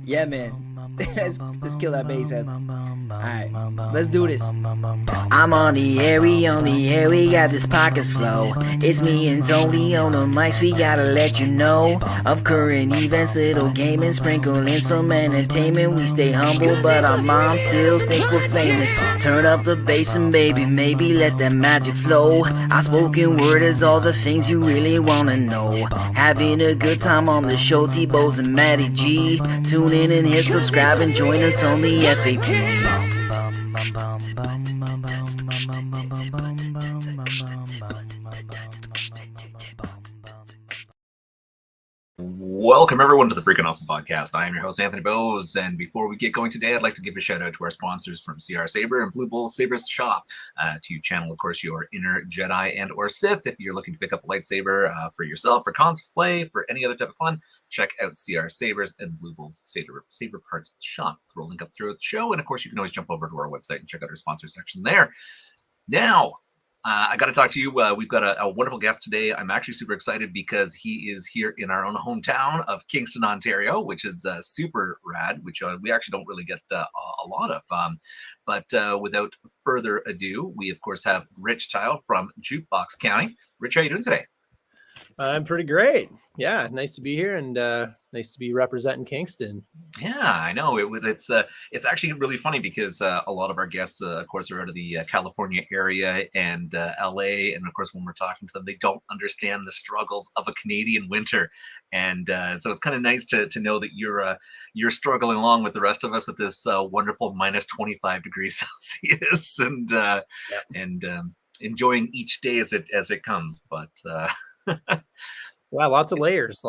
Yeah, man. Let's kill that bass head. Alright, let's do this. I'm on the air, we got this pockets flow. It's me and Tony on the mics, we gotta let you know of current events, little gaming, sprinkling some entertainment. We stay humble, but our moms still think we're famous. Turn up the bass and baby, maybe let that magic flow. Our spoken word is all the things you really wanna know. Having a good time on the show, T-Bows and Matty G. Tune in and hit subscribe and join us on the FAP. Welcome everyone to the Freaking Awesome Podcast. I am your host Anthony Bowes, and before we get going today, I'd like to give a shout out to our sponsors from CR Saber and Blue Bull Saber's Shop to channel, of course, your inner Jedi and or Sith. If you're looking to pick up a lightsaber for yourself, for cosplay, for any other type of fun, check out CR Sabers and Blue Bull's Saber Parts Shop. Throw a link up throughout the show, and of course, you can always jump over to our website and check out our sponsor section there. Now, I got to talk to you. We've got a wonderful guest today. I'm actually super excited because he is here in our own hometown of Kingston, Ontario, which is super rad, which we actually don't really get a lot of. But without further ado, we, of course, have Rich Tyo from JukeBox County. Rich, how are you doing today? I'm pretty great. Yeah, nice to be here and nice to be representing Kingston. Yeah, I know. It's actually really funny because a lot of our guests, of course, are out of the California area and LA, and of course, when we're talking to them, they don't understand the struggles of a Canadian winter, and so it's kind of nice to know that you're struggling along with the rest of us at this wonderful minus 25 degrees Celsius, and enjoying each day as it comes, but. Wow, lots of layers,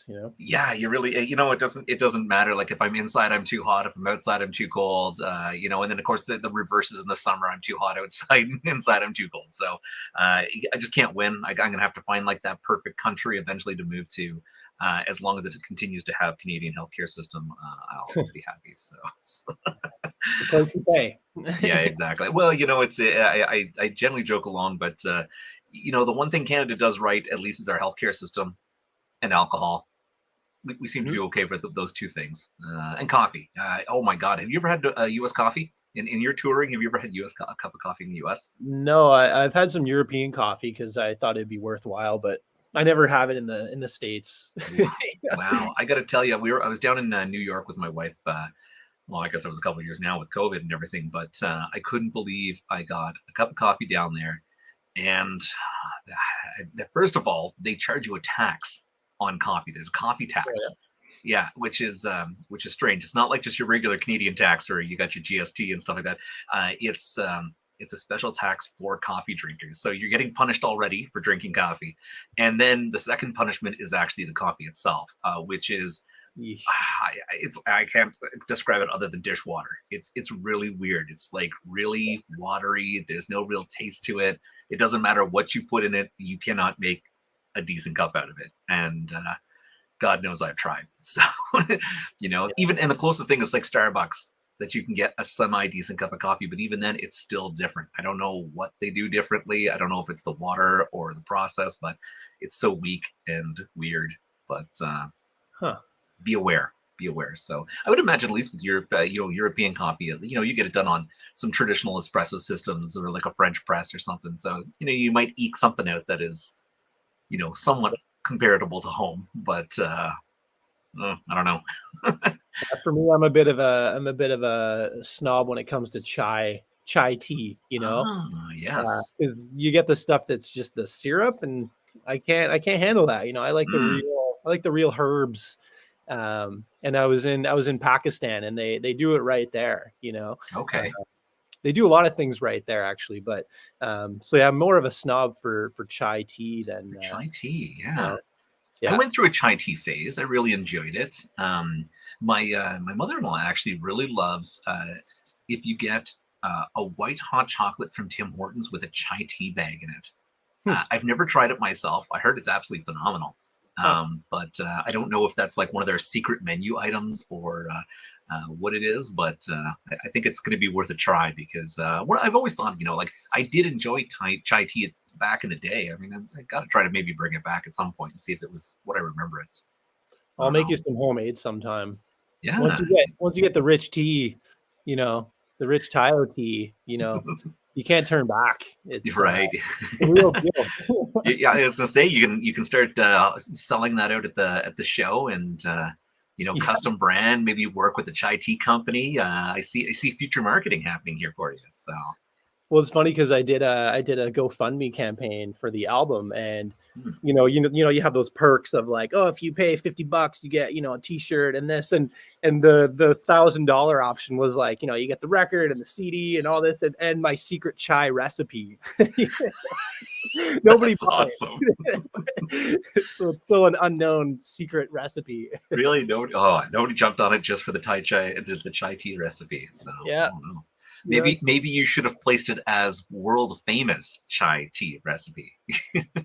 you know. Yeah, you really, it doesn't matter. Like if I'm inside, I'm too hot. If I'm outside, I'm too cold. And then of course the reverse is in the summer. I'm too hot outside, and inside I'm too cold. So I just can't win. I'm gonna have to find like that perfect country eventually to move to. As long as it continues to have Canadian healthcare system, I'll be happy. So. The place to pay. Yeah, exactly. Well, it's I generally joke along, but. The one thing Canada does right, at least, is our healthcare system and alcohol. We seem to do okay with those two things. And coffee. Oh my God, have you ever had U.S. coffee in your touring? Have you ever had a cup of coffee in the U.S.? No, I've had some European coffee because I thought it'd be worthwhile, but I never have it in the States. Wow, I got to tell you, I was down in New York with my wife. Well, I guess it was a couple of years now with COVID and everything, but I couldn't believe I got a cup of coffee down there. And first of all, they charge you a tax on coffee. There's a coffee tax. Yeah, which is strange. It's not like just your regular Canadian tax or you got your GST and stuff like that. It's a special tax for coffee drinkers. So you're getting punished already for drinking coffee. And then the second punishment is actually the coffee itself, which is I can't describe it other than dishwater. It's really weird. It's like really watery. There's no real taste to it. It doesn't matter what you put in it. You cannot make a decent cup out of it. And God knows I've tried. So, even, and the closest thing is like Starbucks that you can get a semi-decent cup of coffee, but even then it's still different. I don't know what they do differently. I don't know if it's the water or the process, but it's so weak and weird. But be aware. So I would imagine, at least with European coffee, you get it done on some traditional espresso systems or like a French press or something. So, you might eke something out that is, somewhat comparable to home, but I don't know. For me, I'm a bit of a snob when it comes to chai tea, Yes. You get the stuff that's just the syrup, and I can't handle that. I like the real herbs. And I was in Pakistan, and they do it right there, Okay. They do a lot of things right there, actually, but so yeah, I'm more of a snob for chai tea than chai tea. Yeah. Yeah. I went through a chai tea phase. I really enjoyed it. My mother-in-law actually really loves if you get a white hot chocolate from Tim Hortons with a chai tea bag in it. I've never tried it myself. I heard it's absolutely phenomenal. But I don't know if that's like one of their secret menu items or what it is, but I think it's going to be worth a try because what I've always thought, like I did enjoy chai tea back in the day. I mean, I got to try to maybe bring it back at some point and see if it was what I remember it. I'll make you some homemade sometime. Yeah. Once you get the Rich T, you know, the Rich Tyo tea, you know, you can't turn back. It's Right. the real deal. Yeah, I was gonna say you can start selling that out at the show, and Yeah. custom brand. Maybe work with the chai tea company. I see future marketing happening here for you. So Well, it's funny because I did a GoFundMe campaign for the album, and hmm, you have those perks of like, oh, if you pay $50, you get a T-shirt and this, and the $1,000 option was like, you get the record and the CD and all this, and my secret chai recipe. Nobody that's bought awesome. it, so it's still an unknown secret recipe. Really, nobody jumped on it just for the the chai tea recipe. So Yeah, I don't know. yeah. Maybe you should have placed it as world famous chai tea recipe.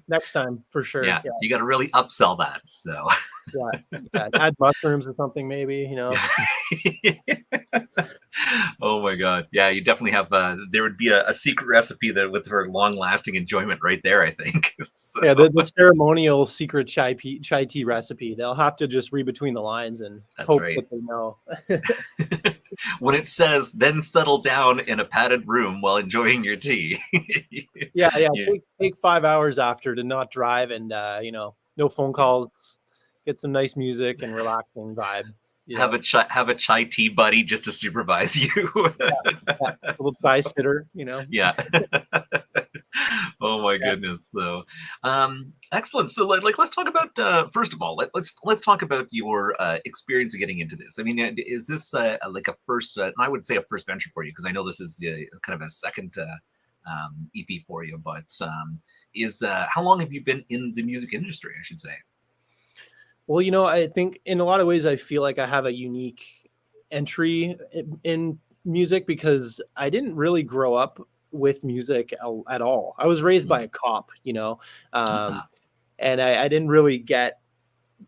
Next time for sure. Yeah, you got to really upsell that. So Yeah. Add mushrooms or something, maybe. oh my god, yeah, you definitely have there would be a secret recipe that with her long lasting enjoyment right there, I think. So, Yeah, the ceremonial secret chai tea recipe. They'll have to just read between the lines and that's hope right. that they know. When it says then settle down in a padded room while enjoying your tea. Yeah. Take 5 hours after to not drive, and no phone calls, get some nice music and relaxing vibes. Have a chai tea buddy just to supervise you. Yeah. A little chai sitter, Yeah. Oh my goodness. So excellent. So let's talk about first of all, let's talk about your experience of getting into this. I mean, is this like a first I would say a first venture for you, because I know this is kind of a second EP for you, but is how long have you been in the music industry, I should say? Well, I think in a lot of ways I feel like I have a unique entry in music because I didn't really grow up with music at all. I was raised by a cop, and I didn't really get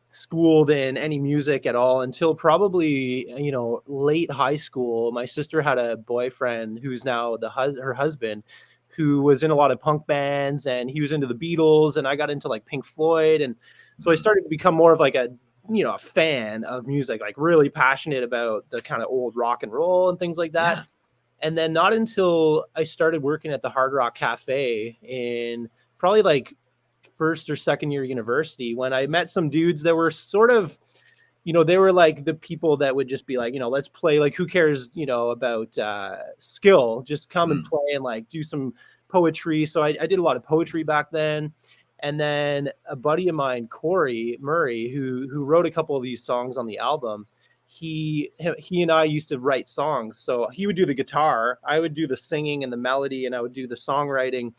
schooled in any music at all until probably, late high school. My sister had a boyfriend who's now her husband, who was in a lot of punk bands, and he was into the Beatles, and I got into like Pink Floyd. And so I started to become more of like a fan of music, like really passionate about the kind of old rock and roll and things like that. Yeah. And then not until I started working at the Hard Rock Cafe in probably like first or second year university, when I met some dudes that were sort of, they were like the people that would just be like, let's play, like, who cares, about skill, just come and play and like do some poetry. So I did a lot of poetry back then. And then a buddy of mine, Corey Murray, who wrote a couple of these songs on the album, he and I used to write songs. So he would do the guitar, I would do the singing and the melody, and I would do the songwriting.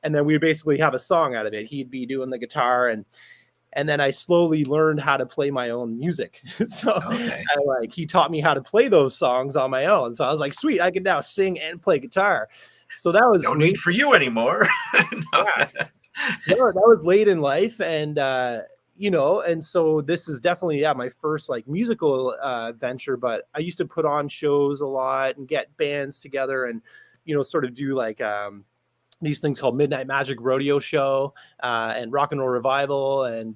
And then we would basically have a song out of it. He'd be doing the guitar, and then I slowly learned how to play my own music. So he taught me how to play those songs on my own. So I was like, sweet, I can now sing and play guitar. So that was no need for you anymore. No. Yeah. So that was late in life, and and so this is definitely my first like musical venture. But I used to put on shows a lot and get bands together, and sort of do like these things called Midnight Magic Rodeo Show and Rock and Roll Revival, and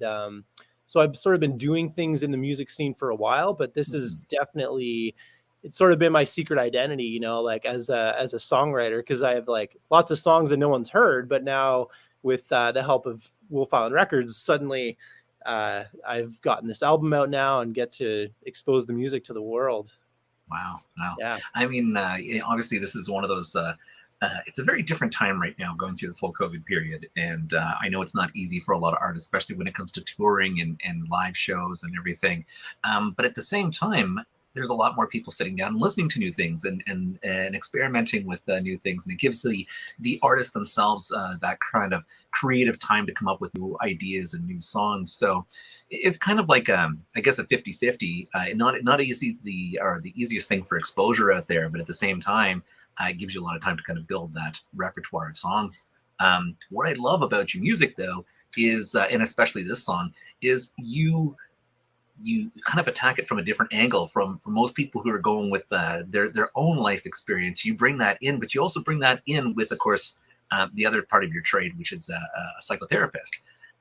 so I've sort of been doing things in the music scene for a while. But this is definitely, it's sort of been my secret identity, like as a songwriter, because I have like lots of songs that no one's heard, but now with the help of Wolf Island Records, suddenly I've gotten this album out now and get to expose the music to the world. Wow. Yeah. I mean, obviously this is one of those, it's a very different time right now going through this whole COVID period. And I know it's not easy for a lot of artists, especially when it comes to touring and live shows and everything. But at the same time, there's a lot more people sitting down and listening to new things and experimenting with new things. And it gives the artists themselves that kind of creative time to come up with new ideas and new songs. So it's kind of like, I guess, a 50-50, not easy, the easiest thing for exposure out there, but at the same time, it gives you a lot of time to kind of build that repertoire of songs. What I love about your music, though, is, and especially this song, is you kind of attack it from a different angle from most people who are going with their own life experience. You bring that in, but you also bring that in with, of course, the other part of your trade, which is a psychotherapist.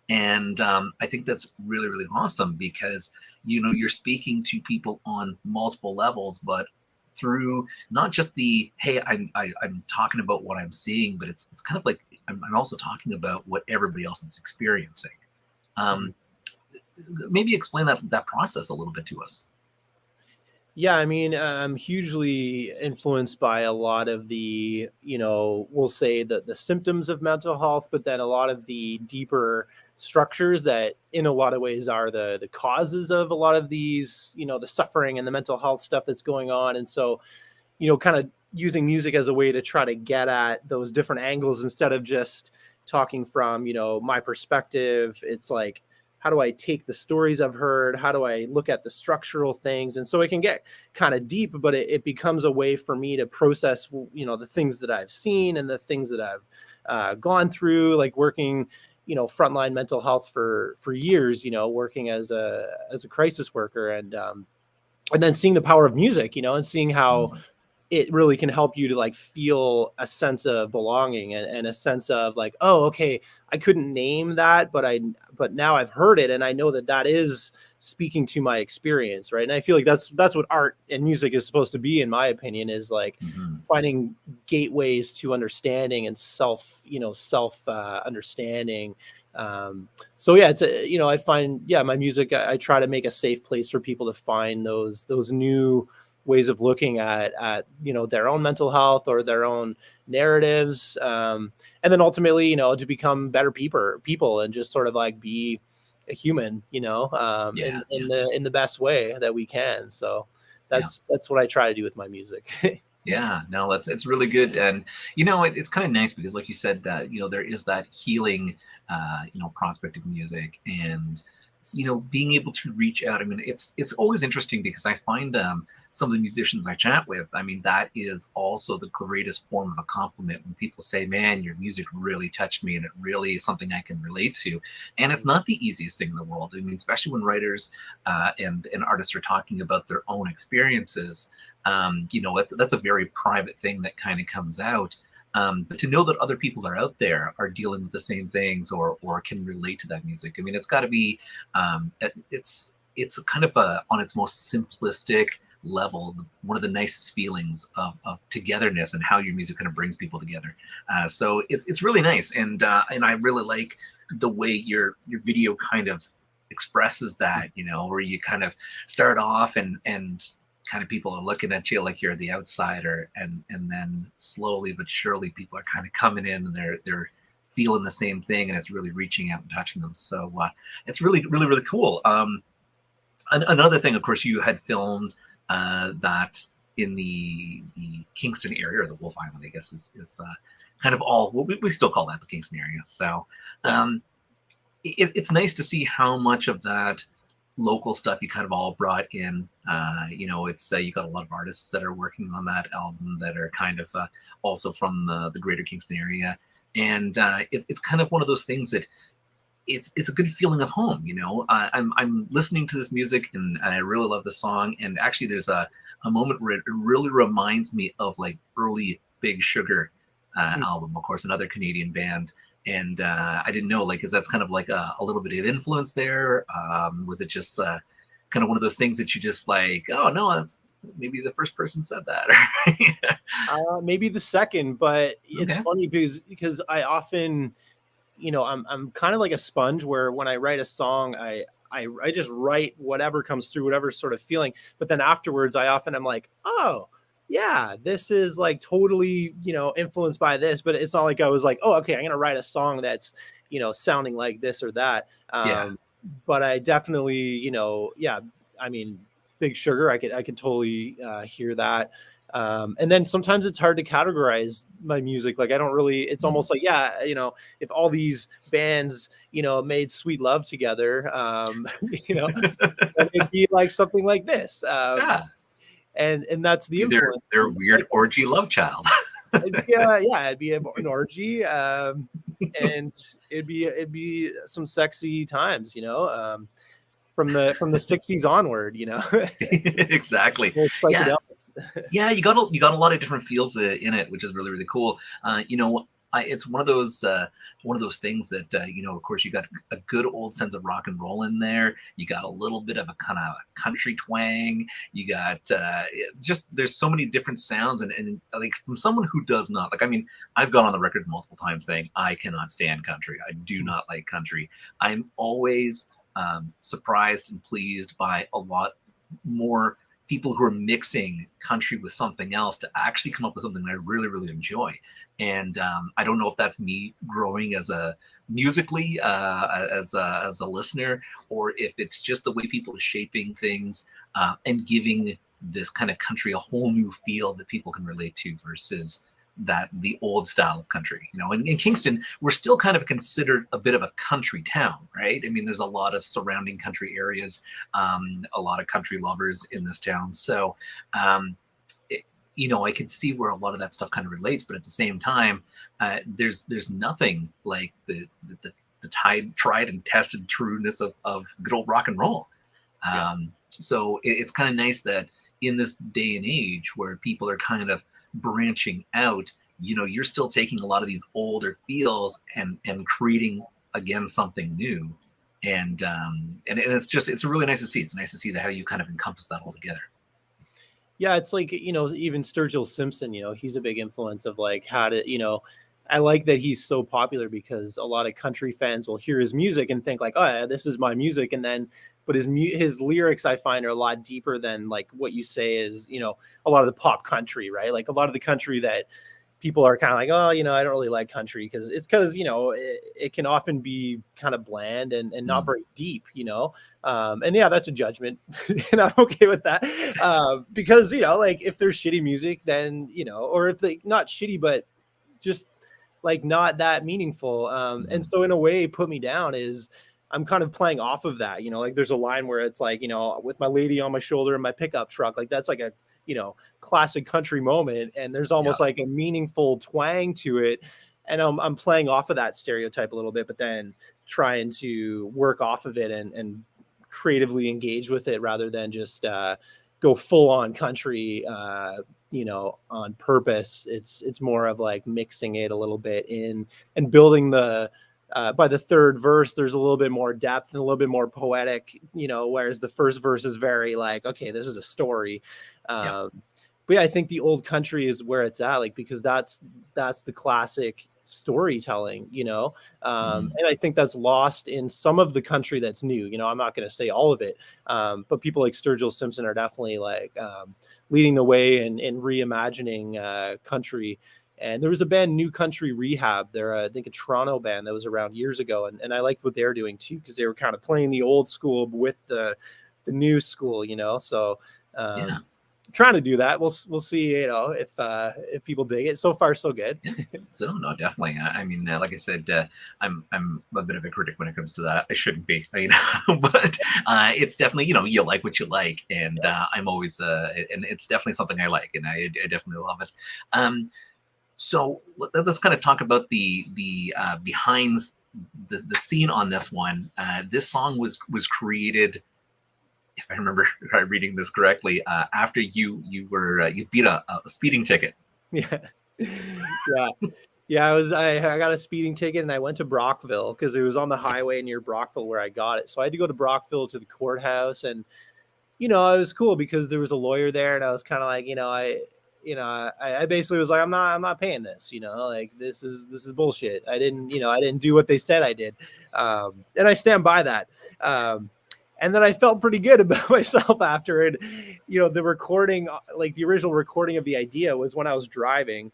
And I think that's really, really awesome because, you're speaking to people on multiple levels, but through not just the, hey, I'm talking about what I'm seeing, but it's kind of like I'm also talking about what everybody else is experiencing. Maybe explain that process a little bit to us. Yeah, I mean, I'm hugely influenced by a lot of the, we'll say the symptoms of mental health, but then a lot of the deeper structures that in a lot of ways are the causes of a lot of these, the suffering and the mental health stuff that's going on. And so, kind of using music as a way to try to get at those different angles instead of just talking from, my perspective. It's like, how do I take the stories I've heard? How do I look at the structural things? And so it can get kind of deep, but it becomes a way for me to process, the things that I've seen and the things that I've gone through, like working, frontline mental health for years, working as a crisis worker, and then seeing the power of music, and seeing how it really can help you to like feel a sense of belonging and a sense of like, oh, okay, I couldn't name that, but now I've heard it and I know that is speaking to my experience, right? And I feel like that's what art and music is supposed to be, in my opinion, is like finding gateways to understanding and self understanding. So yeah, it's I find, my music, I try to make a safe place for people to find those new ways of looking at their own mental health or their own narratives, and then ultimately to become better people and just sort of like be a human, in the best way that we can. So that's what I try to do with my music. Yeah, no, it's really good. And it's kind of nice because like you said that there is that healing prospect of music, and being able to reach out. I mean, it's always interesting because I find some of the musicians I chat with, I mean, that is also the greatest form of a compliment when people say, man, your music really touched me and it really is something I can relate to. And it's not the easiest thing in the world. I mean, especially when writers and artists are talking about their own experiences, that's a very private thing that kind of comes out. But to know that other people are out there are dealing with the same things or can relate to that music. I mean, it's got to be, it's kind of on its most simplistic level, one of the nicest feelings of togetherness and how your music kind of brings people together. So it's really nice. And I really like the way your video kind of expresses that, where you kind of start off and kind of people are looking at you like you're the outsider, and then slowly but surely people are kind of coming in and they're feeling the same thing, and it's really reaching out and touching them. So it's really, really, really cool. Another thing, of course, you had filmed that in the Kingston area, or the Wolf Island, I guess is kind of all, we still call that the Kingston area. So it's nice to see how much of that local stuff you kind of all brought in. It's you got a lot of artists that are working on that album that are kind of also from the greater Kingston area, and it's kind of one of those things that it's a good feeling of home. I'm listening to this music and I really love the song, and actually there's a moment where it really reminds me of like early Big Sugar album, of course, another Canadian band. And I didn't know, like, is that's kind of like a little bit of influence there? Was it just kind of one of those things that you just like, oh no, that's maybe the first person said that? Maybe the second, but it's funny because I often, I'm kind of like a sponge where when I write a song, I just write whatever comes through, whatever sort of feeling. But then afterwards, I often am like, oh, yeah, this is like totally, influenced by this, but it's not like I was like, oh, okay, I'm going to write a song that's, sounding like this or that. But I definitely, I mean, Big Sugar, I could totally hear that. And then sometimes it's hard to categorize my music. Like I don't really, it's almost like, if all these bands, made Sweet Love together, it'd be like something like this. And that's the influence. They're weird orgy love child. It'd be an orgy, and it'd be some sexy times, from the 60s onward, Exactly. Yeah, you got a lot of different feels in it, which is really, really cool. it's one of those things that of course you got a good old sense of rock and roll in there. You got a little bit of a kind of country twang. You got just there's so many different sounds, and like from someone who does not like. I mean, I've gone on the record multiple times saying I cannot stand country. I do not like country. I'm always surprised and pleased by a lot more people who are mixing country with something else to actually come up with something that I really, really enjoy. And I don't know if that's me growing as a musically as a listener, or if it's just the way people are shaping things and giving this kind of country a whole new feel that people can relate to versus the old style of country. In Kingston, we're still kind of considered a bit of a country town, right? I mean, there's a lot of surrounding country areas, a lot of country lovers in this town. So, I could see where a lot of that stuff kind of relates, but at the same time, there's nothing like the tried and tested trueness of good old rock and roll. So it's kind of nice that in this day and age where people are kind of branching out, you're still taking a lot of these older feels and creating again something new, and it's really nice to see. It's nice to see how you kind of encompass that all together. Yeah, it's like, even Sturgill Simpson, he's a big influence of like how to, I like that he's so popular because a lot of country fans will hear his music and think like, oh yeah, this is my music. And then, but his lyrics I find are a lot deeper than like what you say is, a lot of the pop country, right? Like a lot of the country that people are kind of like, oh, I don't really like country because it can often be kind of bland and not very deep, and yeah, that's a judgment and I'm okay with that. Because, like if there's shitty music, then, or if they not shitty, but just like not that meaningful. And so in a way, Put Me Down is, I'm kind of playing off of that, like there's a line where it's like, with my lady on my shoulder and my pickup truck, like that's like a, classic country moment. And there's almost like a meaningful twang to it. And I'm playing off of that stereotype a little bit, but then trying to work off of it and creatively engage with it rather than just go full on country, on purpose. It's more of like mixing it a little bit in and building by the third verse, there's a little bit more depth and a little bit more poetic, whereas the first verse is very like, okay, this is a story. But yeah, I think the old country is where it's at, like, because that's the classic storytelling, and I think that's lost in some of the country that's new. I'm not going to say all of it, but people like Sturgill Simpson are definitely like leading the way in reimagining country. And there was a band, New Country Rehab. They're, I think, a Toronto band that was around years ago. And I liked what they were doing, too, because they were kind of playing the old school with the new school, So trying to do that. We'll see, if people dig it. So far, so good. So, no, definitely. I mean, like I said, I'm a bit of a critic when it comes to that. I shouldn't be, but it's definitely, you like what you like. And I'm always, and it's definitely something I like. And I definitely love it. So let's kind of talk about the behind the scene on this one. This song was created, if I remember reading this correctly, after you beat a speeding ticket. Yeah. I got a speeding ticket and I went to Brockville because it was on the highway near Brockville where I got it. So I had to go to Brockville to the courthouse, and it was cool because there was a lawyer there, and I was kind of like, I basically was like, I'm not paying this, like this is bullshit. I didn't do what they said I did. And I stand by that. And then I felt pretty good about myself after it. The recording, like the original recording of the idea was when I was driving,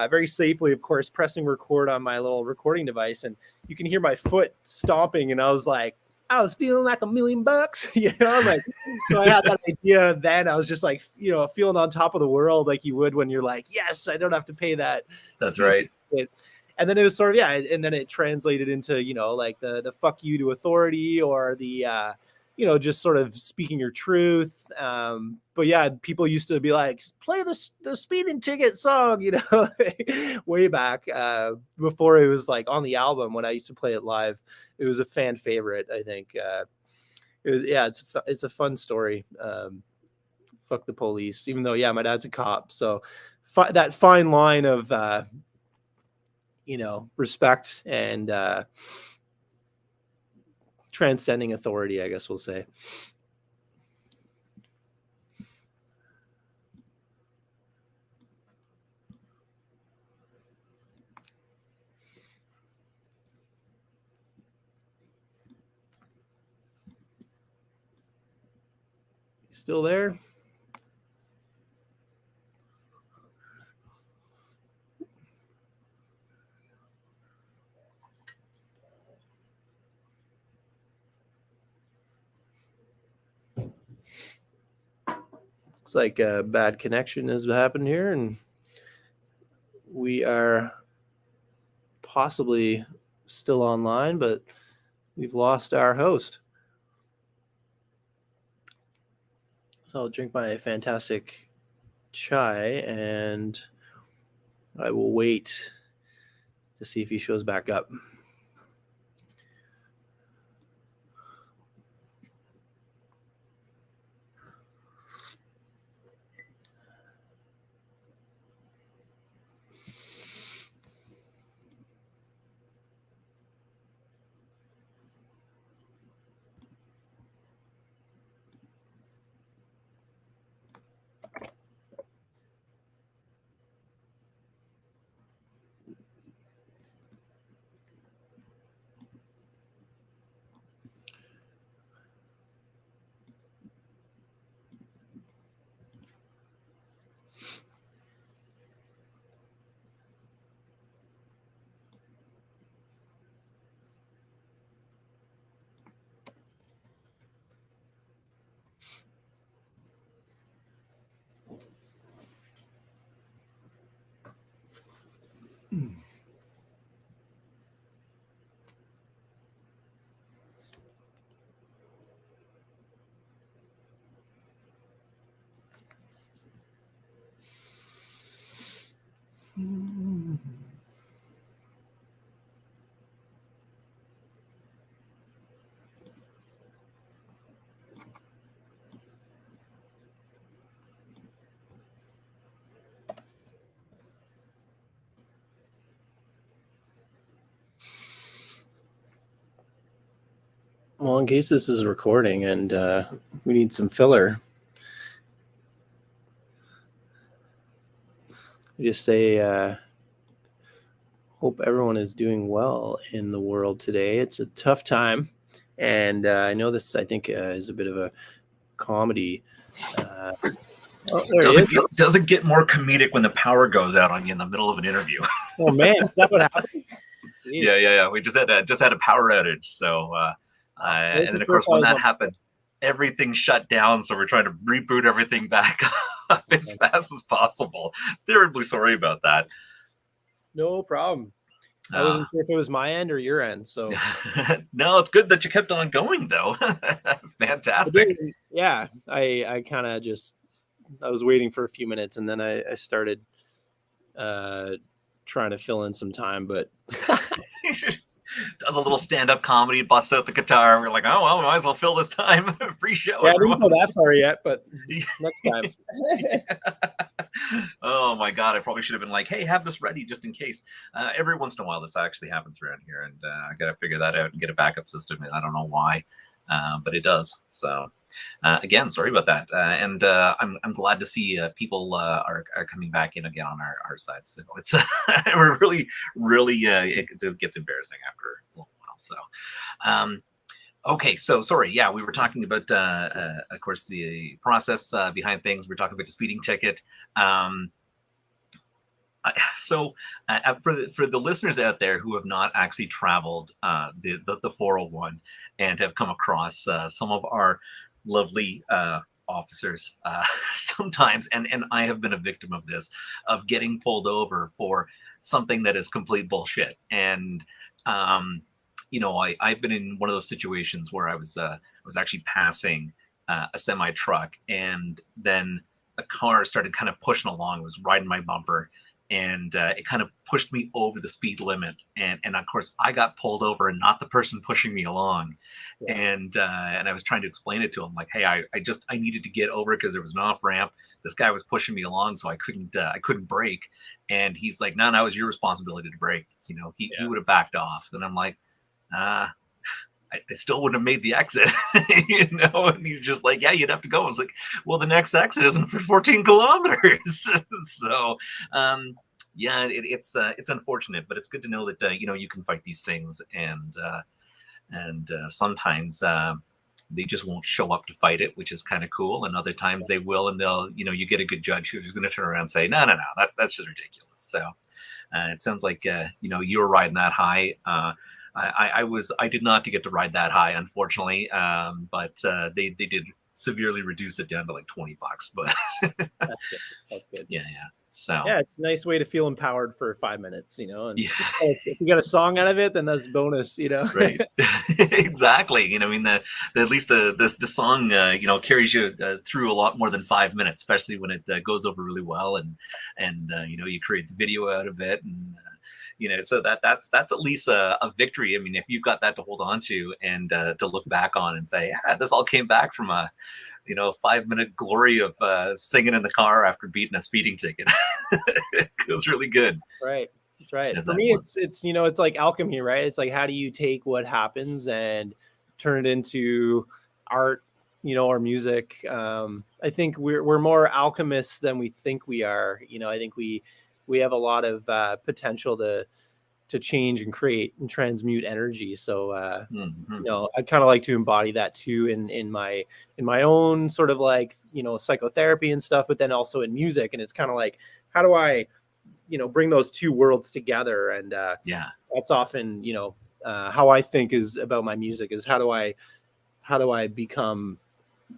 very safely, of course, pressing record on my little recording device. And you can hear my foot stomping. And I was like, I was feeling like $1 million, like, so I had that idea. Then I was just like, feeling on top of the world, like you would when you're like, yes, I don't have to pay that. That's right. And then it was sort of, and then it translated into, like the fuck you to authority, or the, just sort of speaking your truth. But yeah, people used to be like, play the speeding ticket song, way back before it was like on the album. When I used to play it live, it was a fan favorite, I think. It's a fun story. Fuck the police, even though, my dad's a cop. So that fine line of, respect and transcending authority, I guess we'll say. Still there? Looks like a bad connection has happened here, and we are possibly still online, but we've lost our host. So I'll drink my fantastic chai, and I will wait to see if he shows back up. Well, in case this is recording and we need some filler, I just say hope everyone is doing well in the world today. It's a tough time, and I know this, I think, is a bit of a comedy. Doesn't get more comedic when the power goes out on you in the middle of an interview. Oh man, is that what happened? Yeah. We just had a power outage, so and then of course when that happened, everything shut down. So we're trying to reboot everything back up as fast as possible. Terribly sorry about that. No problem. I wasn't sure if it was my end or your end. So no, it's good that you kept on going though. Fantastic. Yeah, I kind of I was waiting for a few minutes, and then I started trying to fill in some time, but does a little stand-up comedy, busts out the guitar. We're like, oh well, we might as well fill this time. Free show. Yeah, everyone. I didn't go that far yet, but next time. Oh my god, I probably should have been like, hey, have this ready just in case. Every once in a while this actually happens around here, and I gotta figure that out and get a backup system, and I don't know why, but it does. So again, sorry about that, and I'm glad to see people are coming back in again on our side. So it's we're really it gets embarrassing after a little while. So okay, so sorry. Yeah, we were talking about, of course, the process behind things. We're talking about the speeding ticket. So for the listeners out there who have not actually traveled the 401 and have come across some of our lovely officers sometimes, and I have been a victim of this, of getting pulled over for something that is complete bullshit. And I've been in one of those situations where I was actually passing a semi truck, and then a car started kind of pushing along. It was riding my bumper, and it kind of pushed me over the speed limit, and of course I got pulled over and not the person pushing me along. Yeah. And I was trying to explain it to him, like, hey, I needed to get over because there was an off ramp. This guy was pushing me along, so I couldn't brake. And he's like, no, it was your responsibility to brake. He would have backed off. And I'm like, I still wouldn't have made the exit, and he's just like, yeah, you'd have to go. I was like, well, the next exit isn't for 14 kilometers. So, yeah, it's unfortunate, but it's good to know that, you can fight these things. And sometimes they just won't show up to fight it, which is kind of cool. And other times they will, and they'll, you get a good judge who's going to turn around and say, no, that's just ridiculous. So it sounds like, you were riding that high. I did not get to ride that high, unfortunately. But they did severely reduce it down to like $20, but That's good. Yeah. So yeah, it's a nice way to feel empowered for 5 minutes, and yeah. if you got a song out of it, then that's bonus, Right. Exactly. I mean, at least the song, carries you through a lot more than 5 minutes, especially when it goes over really well, and you create the video out of it, and so that's at least a victory. I mean, if you've got that to hold on to and to look back on and say, yeah, this all came back from a 5-minute glory of singing in the car after beating a speeding ticket. It feels really good. Right. That's right. That's For me, excellent. it's it's like alchemy, right? It's like, how do you take what happens and turn it into art, or music? I think we're more alchemists than we think we are. I think we have a lot of potential to change and create and transmute energy. So I kind of like to embody that too in my own sort of like psychotherapy and stuff, but then also in music. And it's kind of like, how do I bring those two worlds together? And that's often how I think is about my music, is how do I become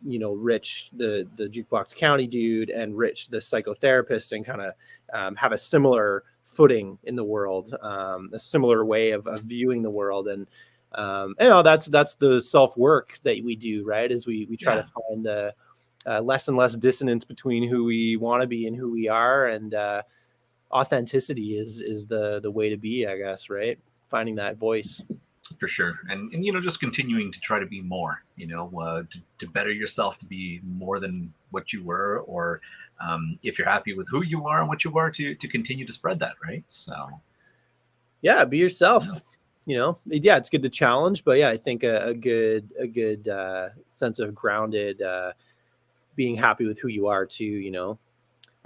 Rich, the JukeBox County dude, and Rich, the psychotherapist, and kind of have a similar footing in the world, a similar way of viewing the world. And that's the self-work that we do, right? Is we try to find the less and less dissonance between who we want to be and who we are. And authenticity is the way to be, I guess, right? Finding that voice. For sure. And just continuing to try to be more, to better yourself, to be more than what you were, or if you're happy with who you are and what you are, to continue to spread that, right? So yeah, be yourself. It's good to challenge, but I think a good sense of grounded, being happy with who you are too,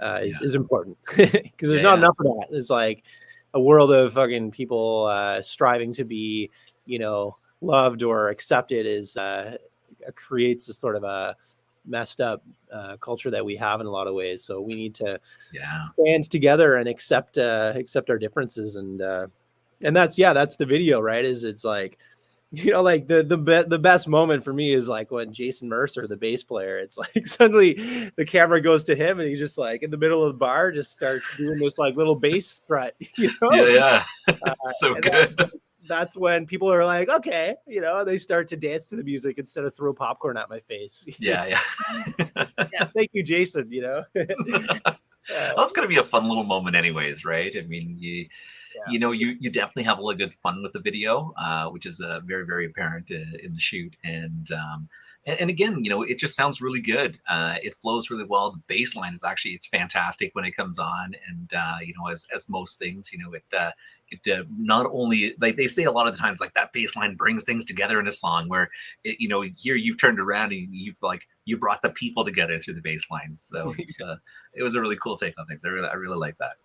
is important, because there's not enough of that. It's like a world of fucking people striving to be, loved or accepted creates a sort of a messed up culture that we have in a lot of ways. So we need to band together and accept our differences. And that's the video, right? It's like, like the best moment for me is like when Jason Mercer, the bass player, it's like suddenly the camera goes to him and he's just like in the middle of the bar, just starts doing this like little bass strut, Yeah. So good. That's when people are like, okay, they start to dance to the music instead of throw popcorn at my face. Yeah. Yes, thank you, Jason. Well, it's gonna be a fun little moment anyways, right? I mean, you definitely have a lot of good fun with the video, which is very, very apparent in the shoot. And again, it just sounds really good. It flows really well. The bass line is it's fantastic when it comes on. And as most things, it not only, like they say a lot of the times, like that bass line brings things together in a song, where here you've turned around and you brought the people together through the bass line. So it was a really cool take on things. I really like that.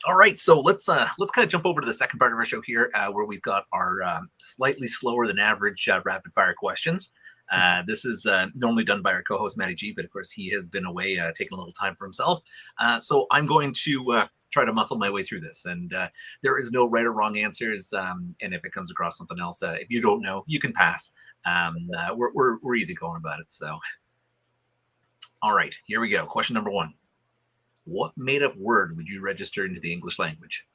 All right, so let's kind of jump over to the second part of our show here, where we've got our slightly slower than average rapid fire questions. This is normally done by our co-host Matty G, but of course he has been away taking a little time for himself. So I'm going to try to muscle my way through this, and there is no right or wrong answers. And if it comes across something else, if you don't know, you can pass. We're easy going about it. So, all right, here we go. Question number 1. What made-up word would you register into the English language?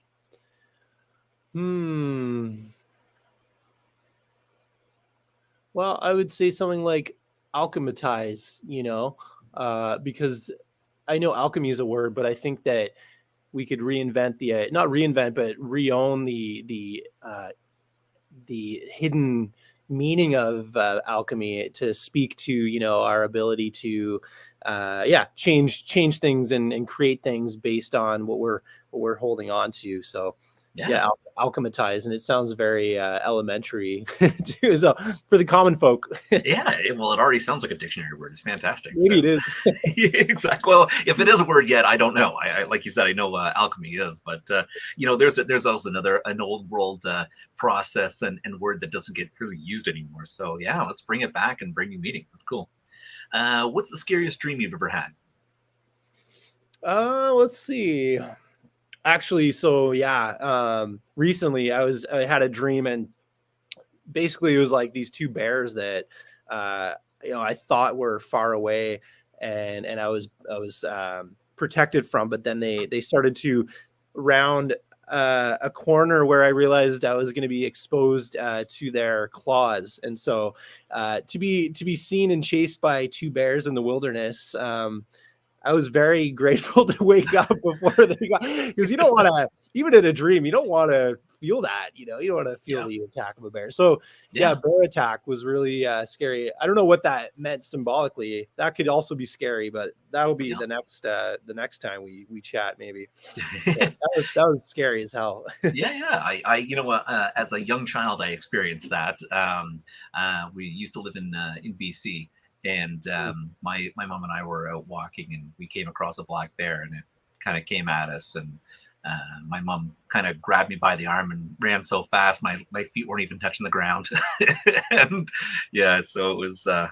Well, I would say something like alchematize, because I know alchemy is a word, but I think that we could reinvent not reinvent, but re-own the hidden meaning of alchemy to speak to, you know, our ability to change things and create things based on what we're holding on to. So alchematize, and it sounds very elementary too, so for the common folk. Well, it already sounds like a dictionary word. It's fantastic. Maybe it is. Exactly. Well, if it is a word yet, I don't know. I like you said, I know alchemy is, but you know, there's also an old world process and word that doesn't get really used anymore. So yeah, let's bring it back and bring new meaning. That's cool. What's the scariest dream you've ever had? Let's see. Actually, so recently I had a dream, and basically it was like these two bears that you know, I thought were far away, and I was protected from, but then they started to round a corner where I realized I was going to be exposed to their claws, and so to be seen and chased by two bears in the wilderness, I was very grateful to wake up before they got, because you don't want to, even in a dream, you don't want to feel that, you know, you don't want to feel the attack of a bear. So bear attack was really scary. I don't know what that meant symbolically. That could also be scary, but that'll be the next time we chat, maybe. That was scary as hell. I you know, as a young child, I experienced that. We used to live in BC. And my mom and I were out walking, and we came across a black bear, and it kind of came at us. And my mom kind of grabbed me by the arm and ran so fast, my feet weren't even touching the ground. And so it was. I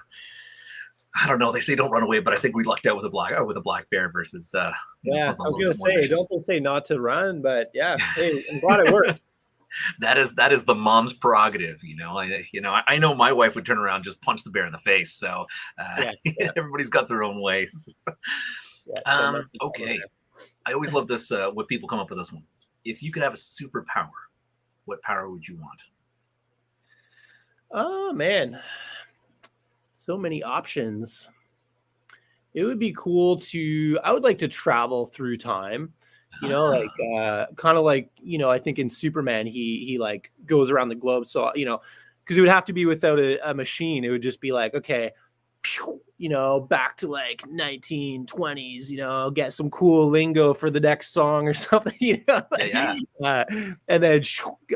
don't know. They say don't run away, but I think we lucked out with a black bear versus. I was going to say, don't they say not to run? But hey, I'm glad it worked. That is the mom's prerogative, you know. I know my wife would turn around and just punch the bear in the face. So everybody's got their own ways. Okay, I always love this. What people come up with this one. If you could have a superpower, what power would you want? Oh man, so many options. It would be cool I would like to travel through time. You know, like kind of like, you know, I think in Superman, he like goes around the globe. So, you know, because it would have to be without a machine. It would just be like, okay, you know, back to like 1920s, you know, get some cool lingo for the next song or something, you know. And then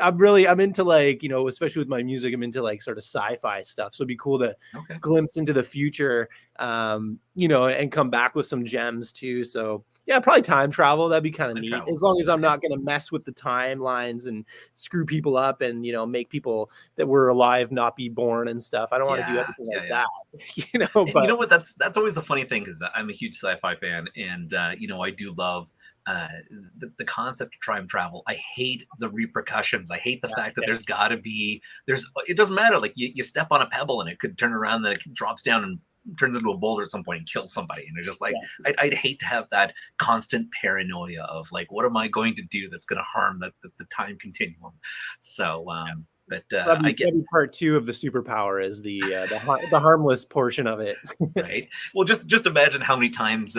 I'm into, like, you know, especially with my music, I'm into like sort of sci-fi stuff. So it'd be cool to glimpse into the future, you know, and come back with some gems too. So yeah, probably time travel. That'd be kind of neat, as long as I'm not going to mess with the timelines and screw people up and, you know, make people that were alive not be born and stuff. I don't want to do everything like that, you know. But you know what? That's always the funny thing, because I'm a huge sci-fi fan, and you know, I do love the concept of time travel. I hate the repercussions. I hate the fact that it doesn't matter. Like you step on a pebble and it could turn around, and it drops down and turns into a boulder at some point and kills somebody. And it's just like, I'd hate to have that constant paranoia of like, what am I going to do that's going to harm the time continuum? So, but I get part 2 of the superpower is the harmless portion of it. Right. Well, just imagine how many times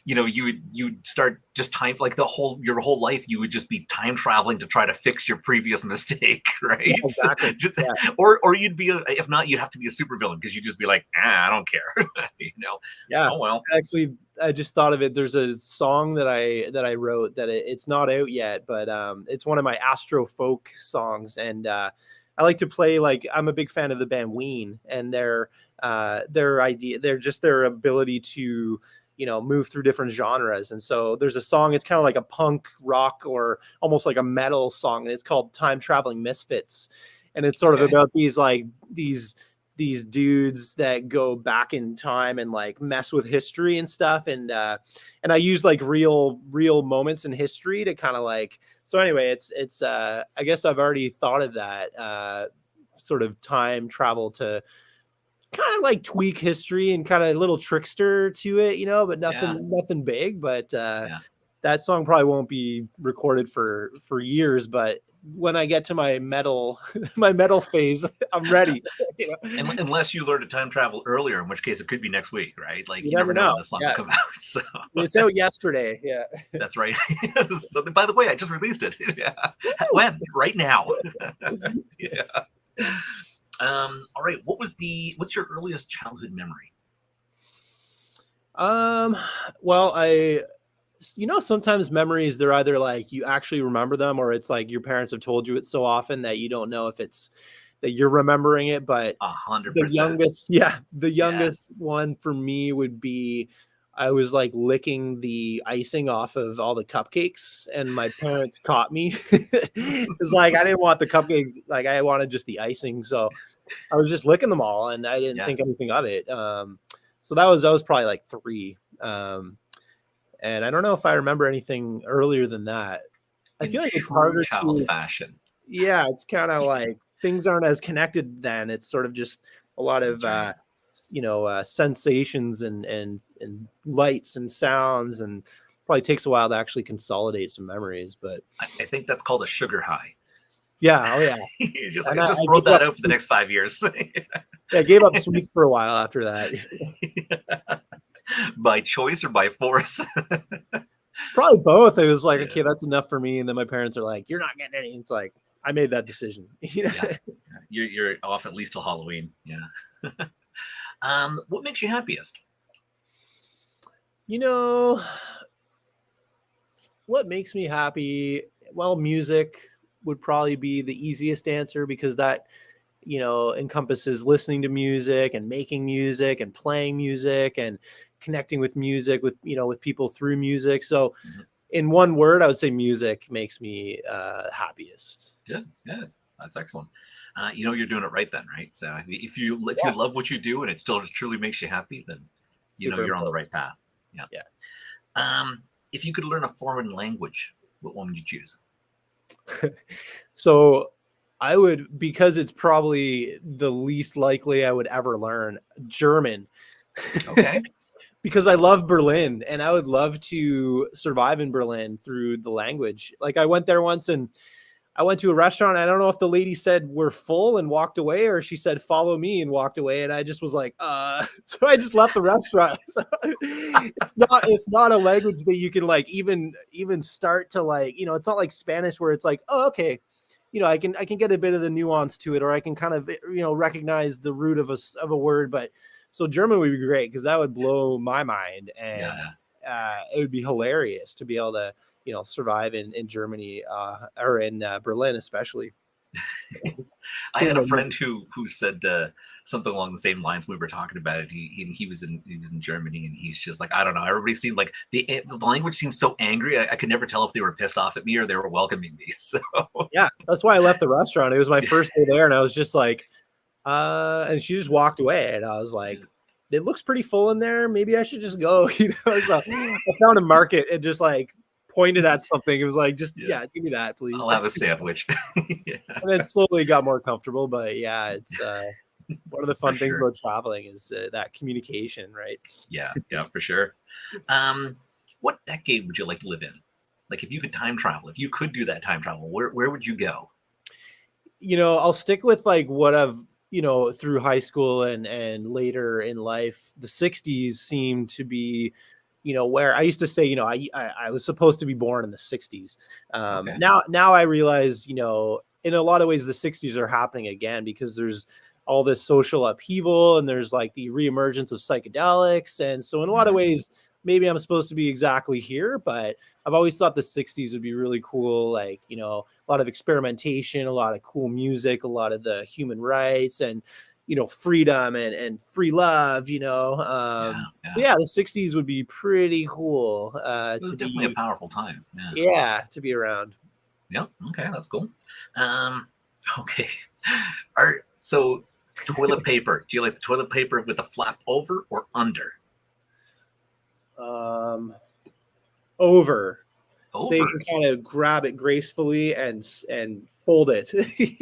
you know, you'd start just time, like your whole life you would just be time traveling to try to fix your previous mistake, right? Yeah, exactly. Or you'd be if not, you'd have to be a supervillain, because you'd just be like, I don't care. You know. Yeah. Oh well. Actually, I just thought of it. There's a song that I wrote that it's not out yet, but it's one of my Astro folk songs, and I like to play, like, I'm a big fan of the band Ween, and their ability to, you know, move through different genres. And so there's a song, it's kind of like a punk rock or almost like a metal song, and it's called Time Traveling Misfits. And it's sort of about these dudes that go back in time and like mess with history and stuff. And I use like real moments in history to kind of like, so anyway, it's I guess I've already thought of that sort of time travel to kind of like tweak history and kind of a little trickster to it, you know, but nothing big, but that song probably won't be recorded for years, but when I get to my metal phase, I'm ready. You know? Unless you learn to time travel earlier, in which case it could be next week, right? Like You you never never know when know. the song Yeah. will come out. So It's out yesterday. Yeah. that's right. So, by the way, I just released it. Yeah. When? Right now. Yeah. All right. What's your earliest childhood memory? Well, sometimes memories, they're either like you actually remember them, or it's like your parents have told you it so often that you don't know if it's that you're remembering it. But 100%. The youngest one for me would be, I was like licking the icing off of all the cupcakes, and my parents caught me. It's like I didn't want the cupcakes, like I wanted just the icing, so I was just licking them all, and I didn't think anything of it. So that was probably like 3. And I don't know if I remember anything earlier than that. I feel like it's harder child fashion. Yeah, it's kind of like things aren't as connected then. It's sort of just a lot of sensations and lights and sounds, and probably takes a while to actually consolidate some memories. But I think that's called a sugar high. Yeah, oh yeah. You just wrote that out for the next 5 years. Yeah, I gave up sweets for a while after that. By choice or by force? Probably both. It was like, okay, that's enough for me. And then my parents are like, you're not getting any. It's like, I made that decision. You're off at least till Halloween. Yeah. What makes you happiest? What makes me happy? Well, music would probably be the easiest answer, because that, encompasses listening to music and making music and playing music and connecting with music with people through music. So in one word, I would say music makes me happiest. Good. That's excellent. You're doing it right then, right? So if you love what you do and it still truly makes you happy, then you're on the right path. Yeah. If you could learn a foreign language, what one would you choose? So I would, because it's probably the least likely I would ever learn, German. Okay. Because I love Berlin, and I would love to survive in Berlin through the language. Like, I went there once, and I went to a restaurant. I don't know if the lady said we're full and walked away, or she said follow me and walked away. And I just was like, so I just left the restaurant. It's not a language that you can like even start to like, it's not like Spanish where it's like, oh, okay. I can get a bit of the nuance to it, or I can kind of, recognize the root of a word. But so German would be great, because that would blow my mind, and it would be hilarious to be able to, survive in Germany, or in Berlin, especially. I had a friend who said something along the same lines when we were talking about it. He was in Germany, and he's just like, I don't know. Everybody seemed like the language seemed so angry. I could never tell if they were pissed off at me or they were welcoming me. So yeah, that's why I left the restaurant. It was my first day there, and I was just like, and she just walked away, and I was like, it looks pretty full in there. Maybe I should just go. So I found a market and just like pointed at something. It was like, just give me that, please. I'll have a sandwich. And then slowly got more comfortable, but it's one of the fun things about traveling is that communication, right? Yeah, for sure. What decade would you like to live in? Like, if you could time travel, if you could do that time travel, where would you go? I'll stick with like what I've through high school and later in life. The 60s seemed to be where I used to say, I was supposed to be born in the 60s. Okay. Now I realize, in a lot of ways, the 60s are happening again, because there's all this social upheaval, and there's like the reemergence of psychedelics. And so in a lot of ways, maybe I'm supposed to be exactly here, but I've always thought the 60s would be really cool. Like, a lot of experimentation, a lot of cool music, a lot of the human rights, and freedom and free love, So the 60s would be pretty cool. It was definitely a powerful time. Yeah, to be around. Yeah. Okay, that's cool. Okay. So toilet paper. Do you like the toilet paper with the flap over or under? Over. Over. So you can kind of grab it gracefully and fold it.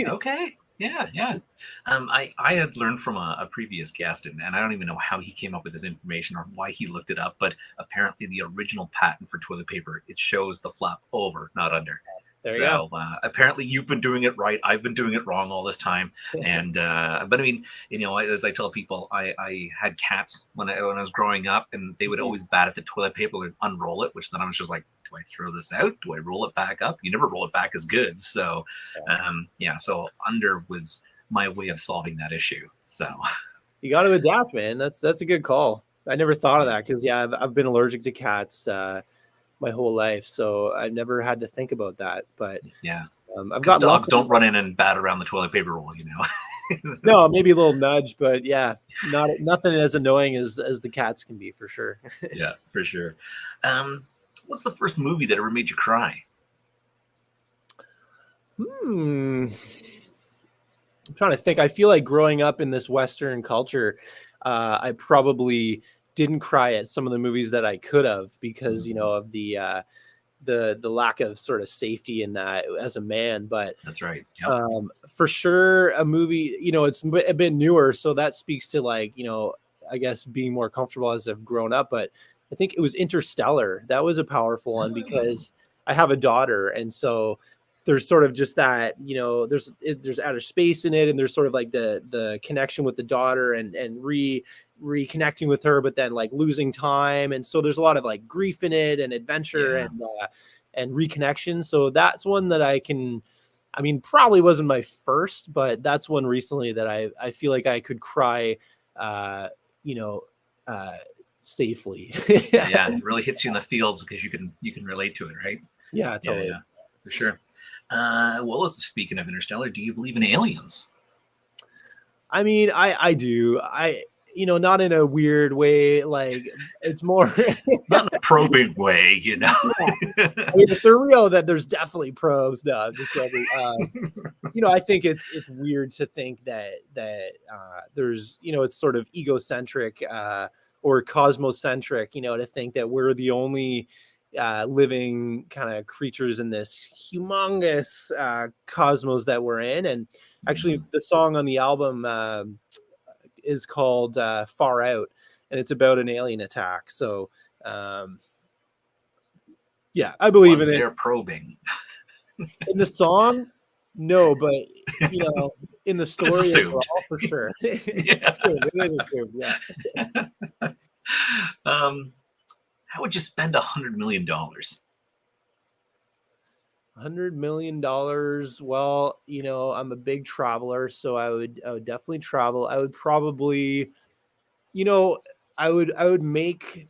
Okay. Yeah, yeah. I had learned from a previous guest, and I don't even know how he came up with this information or why he looked it up, but apparently the original patent for toilet paper, it shows the flap over, not under. There you go. So apparently you've been doing it right. I've been doing it wrong all this time. And but I mean, as I tell people, I had cats when I was growing up, and they would always bat at the toilet paper and unroll it, which then I was just like, do I throw this out? Do I roll it back up? You never roll it back as good. So so under was my way of solving that issue. So You got to adapt, man. That's a good call. I never thought of that because I've been allergic to cats my whole life, so I've never had to think about that. But I've got dogs don't run in and bat around the toilet paper roll, No, maybe a little nudge, but nothing as annoying as the cats can be, for sure. Yeah, for sure. What's the first movie that ever made you cry? I'm trying to think. I feel like growing up in this Western culture, I probably didn't cry at some of the movies that I could have because, of the lack of sort of safety in that as a man. But that's right. Yep. For sure, a movie, it's a bit newer, so that speaks to I guess being more comfortable as I've grown up. But I think it was Interstellar. That was a powerful one because I have a daughter, and so there's sort of just that, there's outer space in it, and there's sort of like the connection with the daughter and reconnecting with her, but then like losing time, and so there's a lot of like grief in it and adventure and reconnection. So that's one that probably wasn't my first, but that's one recently that I feel like I could cry, safely. Yeah, it really hits you in the feels because you can relate to it, right? Yeah, totally. Yeah, for sure. Well, speaking of Interstellar, do you believe in aliens? I mean, I do. Not in a weird way. Like, it's more not in a probing way, Yeah. I mean, if they're real, then there's definitely probes. No, I'm just joking. I think it's weird to think that there's, it's sort of egocentric or cosmocentric, to think that we're the only living kind of creatures in this humongous cosmos that we're in. And actually the song on the album is called Far Out, and it's about an alien attack. So I believe in it. They're probing in the song. No, but in the story overall, for sure. It is assumed, yeah. How would you spend $100 million? $100 million. Well, I'm a big traveler, so I would definitely travel. I would probably, I would make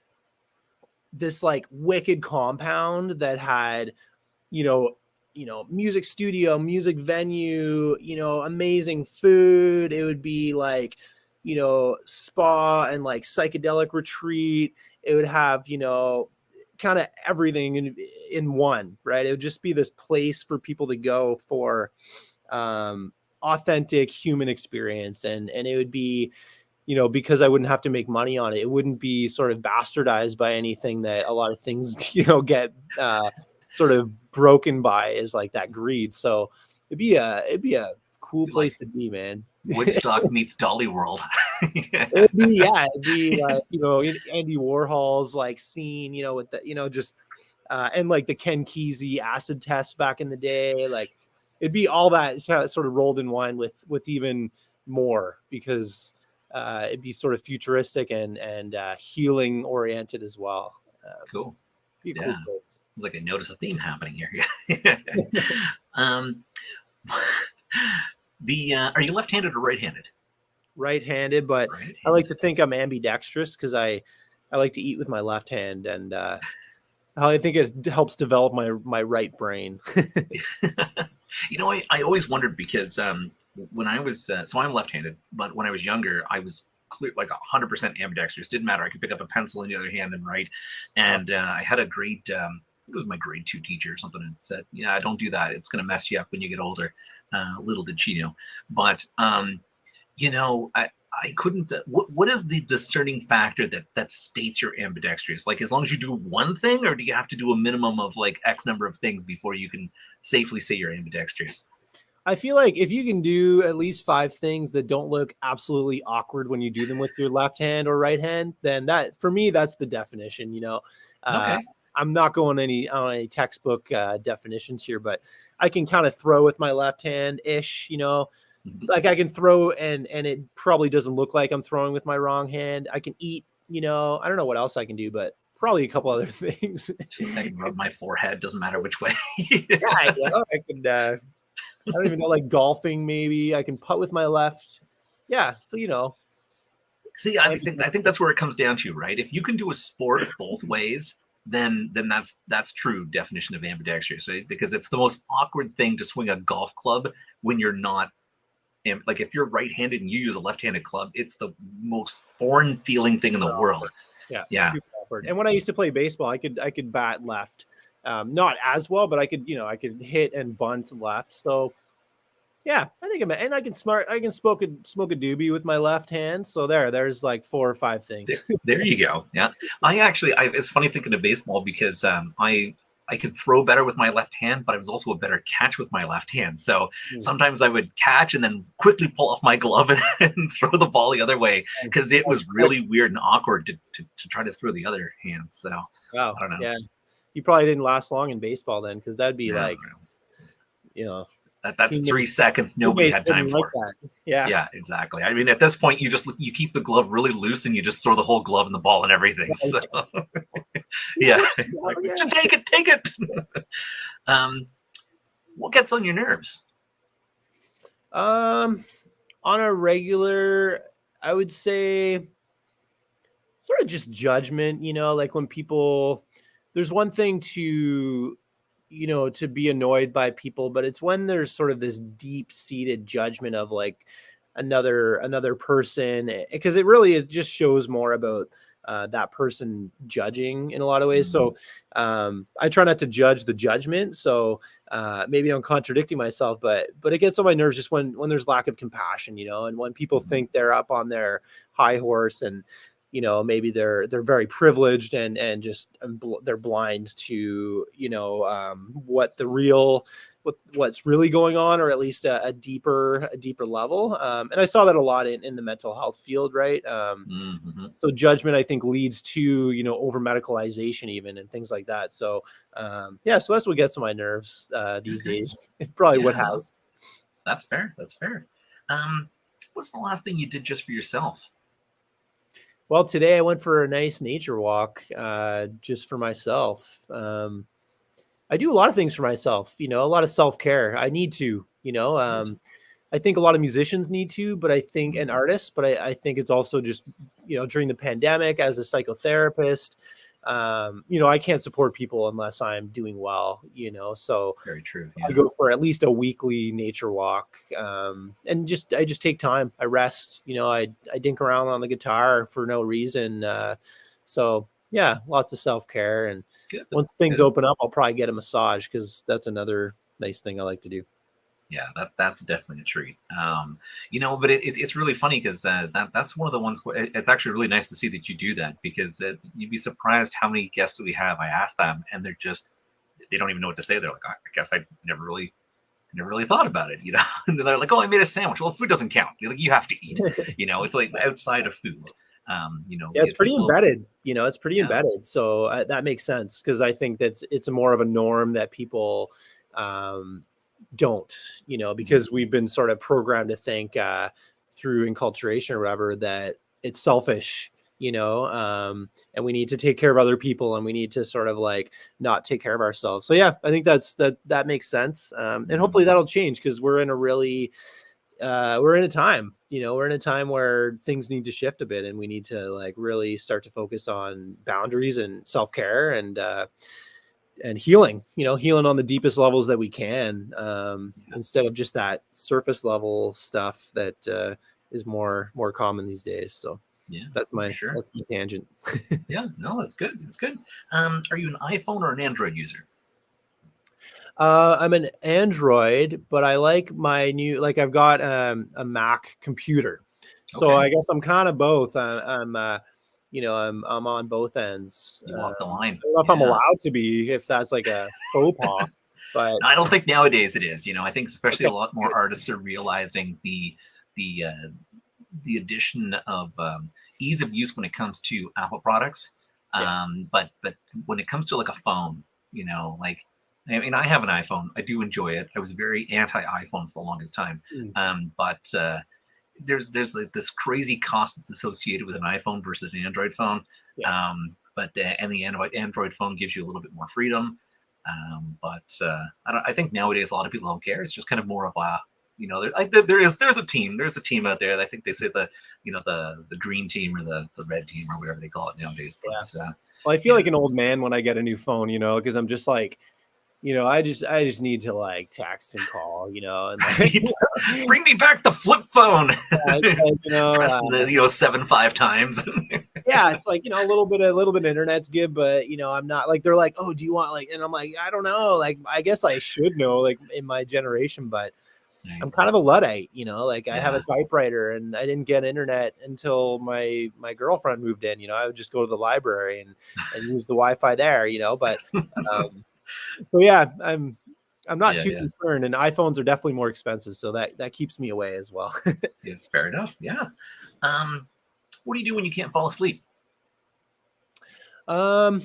this like wicked compound that had, music studio, music venue, amazing food. It would be like, spa and like psychedelic retreat. It would have, kind of everything in one, right? It would just be this place for people to go for authentic human experience. And it would be, because I wouldn't have to make money on it. It wouldn't be sort of bastardized by anything that a lot of things, get sort of broken by, is like that greed. So it'd be a cool place to be, man. Woodstock meets Dolly World. It'd be like, Andy Warhol's like scene, with the, just and like the Ken Kesey acid test back in the day. Like it'd be all that sort of rolled in one with even more, because it'd be sort of futuristic and healing oriented as well. Cool. Be a cool place. It's like I notice a theme happening here. Are you left-handed or right-handed? Right-handed, but I like to think I'm ambidextrous because I like to eat with my left hand, and I think it helps develop my right brain. I always wondered because when I was so I'm left-handed, but when I was younger, I was clear like 100% ambidextrous. Didn't matter. I could pick up a pencil in the other hand and write. And I had a grade. It was my grade 2 teacher or something, and said, "Yeah, don't do that. It's going to mess you up when you get older." Little did she know. But I couldn't. What is the discerning factor that states you're ambidextrous? Like, as long as you do one thing, or do you have to do a minimum of like X number of things before you can safely say you're ambidextrous? I feel like if you can do at least 5 things that don't look absolutely awkward when you do them with your left hand or right hand, then that, for me, that's the definition, you know. Okay. I'm not going on any textbook definitions here, but I can kind of throw with my left hand ish, you know, like I can throw and it probably doesn't look like I'm throwing with my wrong hand. I can eat, you know, I don't know what else I can do, but probably a couple other things. I can rub my forehead, doesn't matter which way. Yeah, you know, I could, I don't even know, like golfing, maybe I can putt with my left. Yeah. So, you know, See, I think that's where it comes down to, right? If you can do a sport both ways, then that's true definition of ambidextrous, right? Because it's the most awkward thing to swing a golf club when you're not like if you're right-handed and you use a left-handed club, it's the most foreign feeling thing in the world. Yeah. And when I used to play baseball, I could bat left, not as well, but I could hit and bunt left. So yeah, I think I can smoke a doobie with my left hand. So there's like 4 or 5 things. There you go. Yeah. It's funny thinking of baseball because I could throw better with my left hand, but I was also a better catch with my left hand. So sometimes I would catch and then quickly pull off my glove and throw the ball the other way because it was really weird and awkward to try to throw the other hand. So wow. I don't know. Yeah. You probably didn't last long in baseball then, because that'd be you know, that's 3 seconds nobody had time for. That. Yeah, exactly. I mean, at this point, you keep the glove really loose and you just throw the whole glove and the ball and everything. So yeah, exactly. Just take it. What gets on your nerves? On a regular, I would say sort of just judgment, you know, like when people, there's one thing to, you know, to be annoyed by people, but it's when there's sort of this deep seated judgment of like another person, because it just shows more about that person judging in a lot of ways. So I try not to judge the judgment. So maybe I'm contradicting myself, but it gets on my nerves just when there's lack of compassion, you know, and when people think they're up on their high horse and, you know, maybe they're very privileged and just they're blind to, you know, what's really going on, or at least a deeper level. And I saw that a lot in the mental health field, right? So judgment, I think, leads to, you know, over medicalization even and things like that. So yeah, so that's what gets on my nerves these days. It's probably what has. That's fair. What's the last thing you did just for yourself? Well, today I went for a nice nature walk, just for myself. I do a lot of things for myself, you know, a lot of self-care. I need to, you know, I think a lot of musicians need to, but I think, and artists, but I think it's also just, you know, during the pandemic as a psychotherapist, you know, I can't support people unless I'm doing well, you know, so very true. I go for at least a weekly nature walk, and I just take time. I rest, you know, I dink around on the guitar for no reason. So yeah, lots of self-care. And once things open up, I'll probably get a massage, because that's another nice thing I like to do. Yeah, that's definitely a treat. You know, but it's really funny because that's one of the ones where it's actually really nice to see that you do that, because you'd be surprised how many guests that we have. I ask them and they don't even know what to say. They're like, I guess I never really thought about it, you know. And they're like, oh, I made a sandwich. Well, food doesn't count. You're like, you have to eat. You know, it's like outside of food. You know, yeah, it's pretty embedded. You know, it's pretty embedded. So that makes sense, because I think it's more of a norm that people don't, you know, because we've been sort of programmed to think through enculturation or whatever that it's selfish, you know, and we need to take care of other people and we need to sort of like not take care of ourselves. So yeah, I think that makes sense, and hopefully that'll change, because we're in a time, you know, we're in a time where things need to shift a bit, and we need to like really start to focus on boundaries and self-care and healing, you know, healing on the deepest levels that we can, instead of just that surface level stuff that is more common these days. So yeah, that's my tangent. Yeah, no, that's good. That's good. Are you an iPhone or an Android user? I'm an Android, but I like my new, like I've got a Mac computer. So I guess I'm kind of both. You know, I'm on both ends. You walk the line. I don't know if I'm allowed to be, if that's like a faux pas. But I don't think nowadays it is. I think especially okay. a lot more artists are realizing the addition of ease of use when it comes to Apple products. But when it comes to like a phone, like I mean, I have an iPhone. I do enjoy it. I was very anti-iPhone for the longest time. But there's like this crazy cost that's associated with an iPhone versus an Android phone. And the Android phone gives you a little bit more freedom. I think nowadays a lot of people don't care. It's just kind of more of a, there's a team. There's a team out there. I think they say the green team or the red team or whatever they call it nowadays. But, well, I feel like an old man when I get a new phone, because I'm just like, I just need to like text and call, and like, bring me back the flip phone. Press the 7-5 times. Yeah, it's like a little bit of internet's good, but I'm not like, they're like, oh, do you want like, and I'm like, I don't know, like I guess I should know, like in my generation, but I'm kind of a Luddite, like I have a typewriter and I didn't get internet until my girlfriend moved in. I would just go to the library and use the Wi-Fi there, but so yeah, I'm not too concerned, and iPhones are definitely more expensive, so that keeps me away as well. Yeah, fair enough. Yeah. What do you do when you can't fall asleep? Well,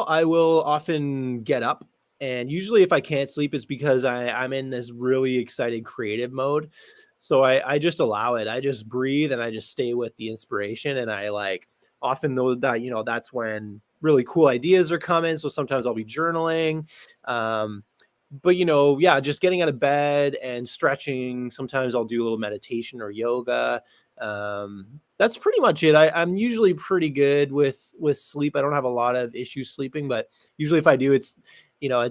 I will often get up, and usually if I can't sleep, it's because I'm in this really excited creative mode. So I just allow it. I just breathe and I just stay with the inspiration, and I like often know that that's when really cool ideas are coming. So sometimes I'll be journaling. But just getting out of bed and stretching. Sometimes I'll do a little meditation or yoga. That's pretty much it. I'm usually pretty good with sleep. I don't have a lot of issues sleeping, but usually if I do, it's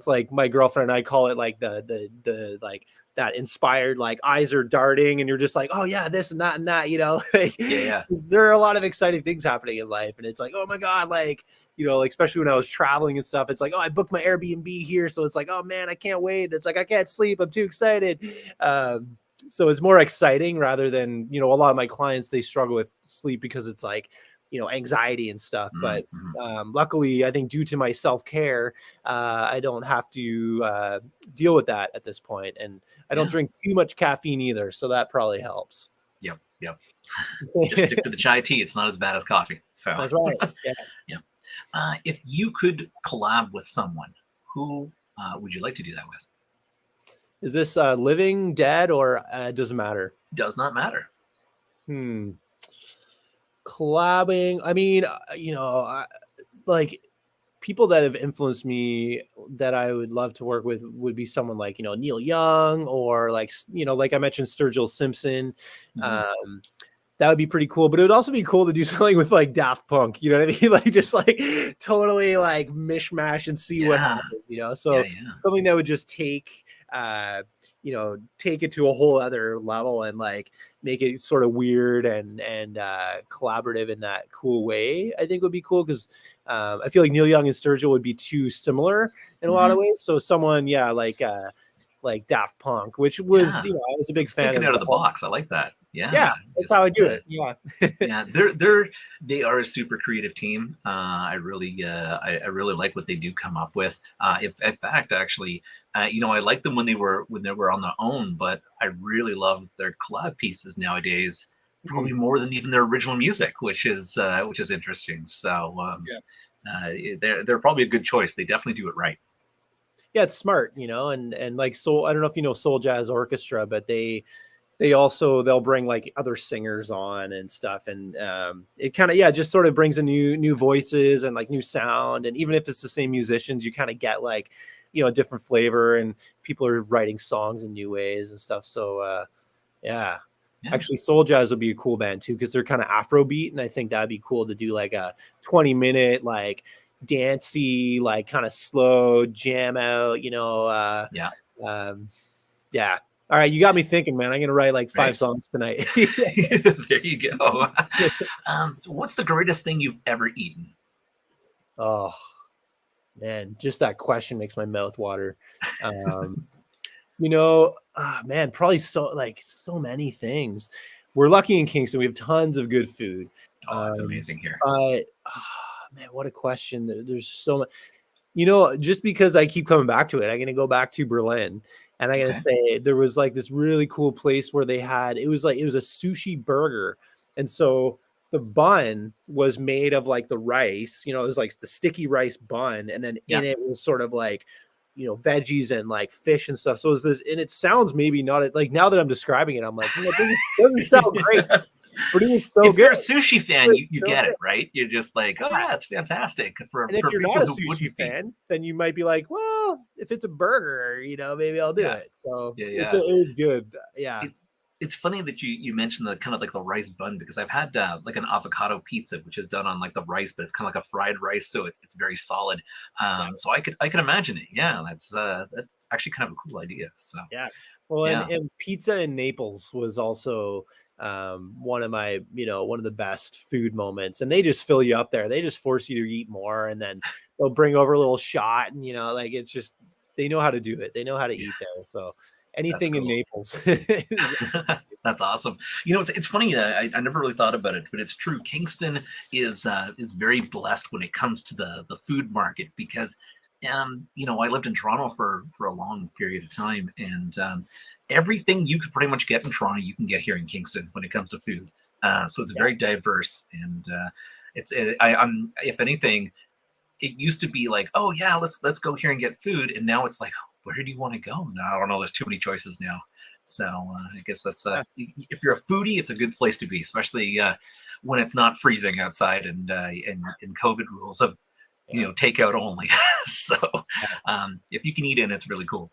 like my girlfriend and I call it like the like that inspired, like eyes are darting and you're just like, oh yeah, this and that and that, like, there are a lot of exciting things happening in life. And it's like, oh my God, like, like, especially when I was traveling and stuff, it's like, oh, I booked my Airbnb here. So it's like, oh man, I can't wait. It's like, I can't sleep. I'm too excited. So it's more exciting rather than, a lot of my clients, they struggle with sleep because it's like, anxiety and stuff. But luckily, I think due to my self-care, I don't have to deal with that at this point. And I don't drink too much caffeine either. So that probably helps. Yep. Just stick to the chai tea. It's not as bad as coffee. So that's right. Yeah. If you could collab with someone, who would you like to do that with? Is this living, dead, or doesn't matter? Does not matter. Collabing. I mean, like people that have influenced me that I would love to work with would be someone like, Neil Young, or like, like I mentioned, Sturgill Simpson. That would be pretty cool, but it would also be cool to do something with like Daft Punk, you know what I mean? Like just like totally like mishmash and see what happens, so something that would just take it to a whole other level and like make it sort of weird and collaborative in that cool way, I think would be cool. Cause I feel like Neil Young and Sturgill would be too similar in a lot of ways. So someone, like Daft Punk, which was, I was a big fan thinking out of the box. I like that. Yeah, that's how I do it. Yeah. Yeah, they are a super creative team. I really like what they do come up with. In fact, actually, I liked them when they were on their own, but I really love their collab pieces nowadays, probably more than even their original music, which is interesting. So they're probably a good choice. They definitely do it right. Yeah, it's smart, and like Soul. I don't know if you know Soul Jazz Orchestra, but they'll bring like other singers on and stuff, and it kind of just sort of brings a new voices and like new sound, and even if it's the same musicians, you kind of get like a different flavor, and people are writing songs in new ways and stuff. So actually Soul Jazz would be a cool band too, because they're kind of Afrobeat, and I think that'd be cool to do like a 20-minute like dancey, like kind of slow jam out, All right, you got me thinking, man. I'm gonna write like 5 songs tonight. There you go. What's the greatest thing you've ever eaten? Oh man, just that question makes my mouth water. Man, probably so many things. We're lucky in Kingston. We have tons of good food. Oh, it's amazing here. Man, what a question. There's so much. You know, just because I keep coming back to it, I'm gonna go back to Berlin, and I'm gonna Okay. say there was like this really cool place where they had it was a sushi burger, and so the bun was made of like the rice, you know, it was like the sticky rice bun, and then Yeah. in it was sort of like, you know, veggies and like fish and stuff. So it was this, and it sounds maybe not like now that I'm describing it, I'm like, it doesn't sound great, but it was so If good. you're a sushi fan, you So get good. it, right? You're just like, oh yeah, it's fantastic. And if For you're not people a who sushi wouldn't be. fan, then you might be like, well, if it's a burger, you know, maybe I'll do Yeah. it. So Yeah. it Yeah. was good. Yeah. It's funny that you mentioned the kind of like the rice bun, because I've had like an avocado pizza, which is done on like the rice, but it's kind of like a fried rice, so it's very solid. So I could imagine it. Yeah, that's actually kind of a cool idea. So Yeah. Well, yeah, and pizza in Naples was also one of my, you know, one of the best food moments. And they just fill you up there. They just force you to eat more, and then they'll bring over a little shot, and you know, like it's just they know how to do it. They know how to yeah, eat there. So that's anything in cool. Naples. That's awesome. You know, it's funny. I never really thought about it, but it's true. Kingston is very blessed when it comes to the food market, because you know, I lived in Toronto for a long period of time, and everything you could pretty much get in Toronto, you can get here in Kingston when it comes to food. So it's Yeah. very diverse, and I'm if anything, it used to be like, oh yeah, let's go here and get food, and now it's like, where do you want to go? No, I don't know. There's too many choices now. So I guess that's Yeah. if you're a foodie, it's a good place to be, especially when it's not freezing outside, and COVID rules of, you Yeah. know, takeout only. So if you can eat in, it's really cool.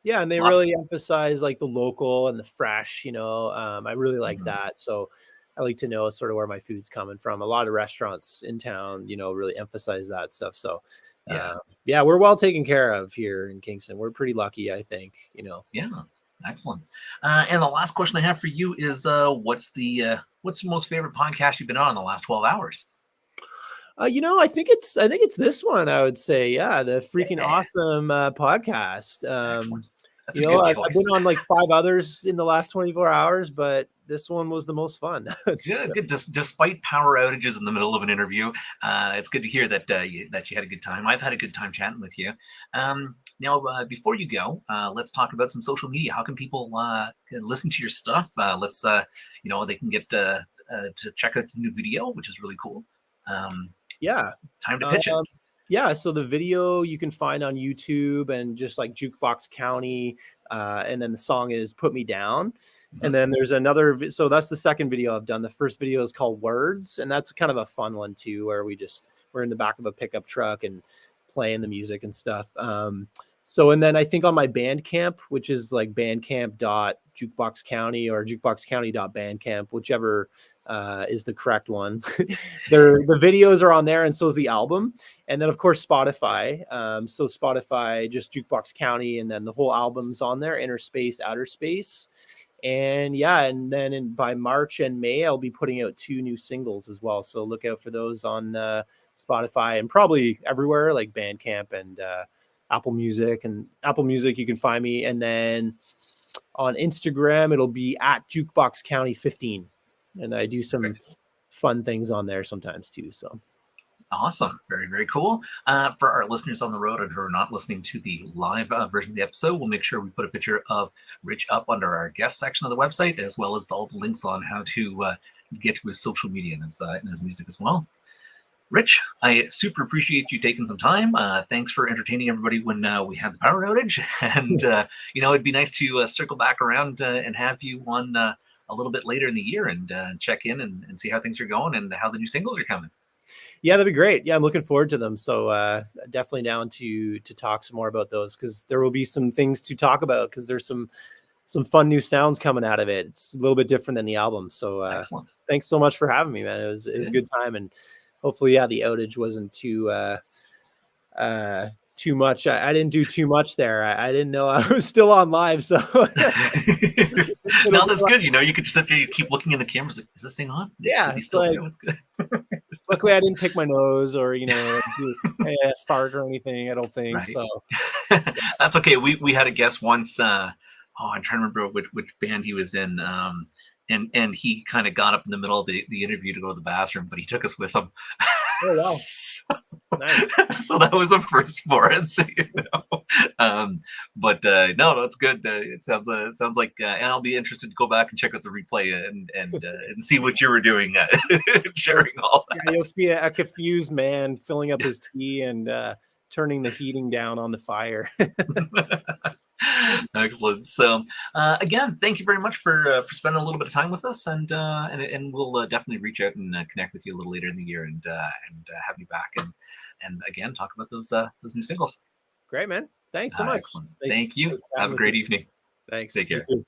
Yeah, and they Lots. really emphasize like the local and the fresh, you know. I really like Mhm. that. So I like to know sort of where my food's coming from. A lot of restaurants in town, you know, really emphasize that stuff. So Yeah, yeah, we're well taken care of here in Kingston. We're pretty lucky, I think, you know. yeah, excellent. And the last question I have for you is, what's the most favorite podcast you've been on in the last 12 hours? You know, I think it's this one, I would say. Yeah, the freaking Yeah, awesome podcast. excellent. That's You a know, good I've been choice. on like 5 others in the last 24 hours, but this one was the most fun. Good, So, good. Despite power outages in the middle of an interview, it's good to hear that that you had a good time. I've had a good time chatting with you. Now, before you go, let's talk about some social media. How can people listen to your stuff? You know, they can get to check out the new video, which is really cool. Um, yeah. it's time to pitch it. Um, yeah, so the video you can find on YouTube and just like JukeBox County, and then the song is "Put Me Down," and Mhm. then there's another. So that's the second video I've done. The first video is called "Words," and that's kind of a fun one too, where we're in the back of a pickup truck and playing the music and stuff. So and then I think on my Bandcamp, which is like bandcamp.jukeboxcounty or jukeboxcounty.bandcamp, whichever is the correct one. The videos are on there, and so is the album. And then of course Spotify. So Spotify, just Jukebox County, and then the whole album's on there, Inner Space, Outer Space. And yeah, and then by March and May, I'll be putting out 2 new singles as well. So look out for those on Spotify and probably everywhere like Bandcamp and Apple Music. And Apple Music, you can find me. And then on Instagram, it'll be at Jukebox County 15. And I do some Perfect. fun things on there sometimes too. So Awesome. Very, very cool. For our listeners on the road and who are not listening to the live version of the episode, we'll make sure we put a picture of Rich up under our guest section of the website, as well as all the links on how to get to his social media and his music as well. Rich, I super appreciate you taking some time. Thanks for entertaining everybody when we had the power outage. And, you know, it'd be nice to circle back around and have you on a little bit later in the year and check in and see how things are going and how the new singles are coming. yeah, that'd be great. Yeah, I'm looking forward to them. So definitely down to talk some more about those, because there will be some things to talk about, because there's some fun new sounds coming out of it. It's a little bit different than the album. So Excellent. thanks so much for having me, man. It was a good time, and hopefully, yeah, the outage wasn't too much. I didn't do too much there. I didn't know I was still on live, so No, that's good. You know, you could just sit there, you keep looking in the cameras, like, is this thing on? yeah, Is he it's still like, there? What's good? luckily I didn't pick my nose or do a fart or anything. I don't think Right. so. That's okay. We had a guest once. I'm trying to remember which band he was in. And he kind of got up in the middle of the interview to go to the bathroom, but he took us with him. Oh wow. Nice. So that was a first for us, but no, that's good. It sounds like, and I'll be interested to go back and check out the replay and see what you were doing, sharing all that. Yeah, you'll see a confused man filling up his tea and turning the heating down on the fire. Excellent. So again, thank you very much for spending a little bit of time with us, and we'll definitely reach out and connect with you a little later in the year and have you back and again talk about those new singles. Great, man. Thanks so much. Excellent. Thank you. Have a great evening. Thanks. Take care. All right.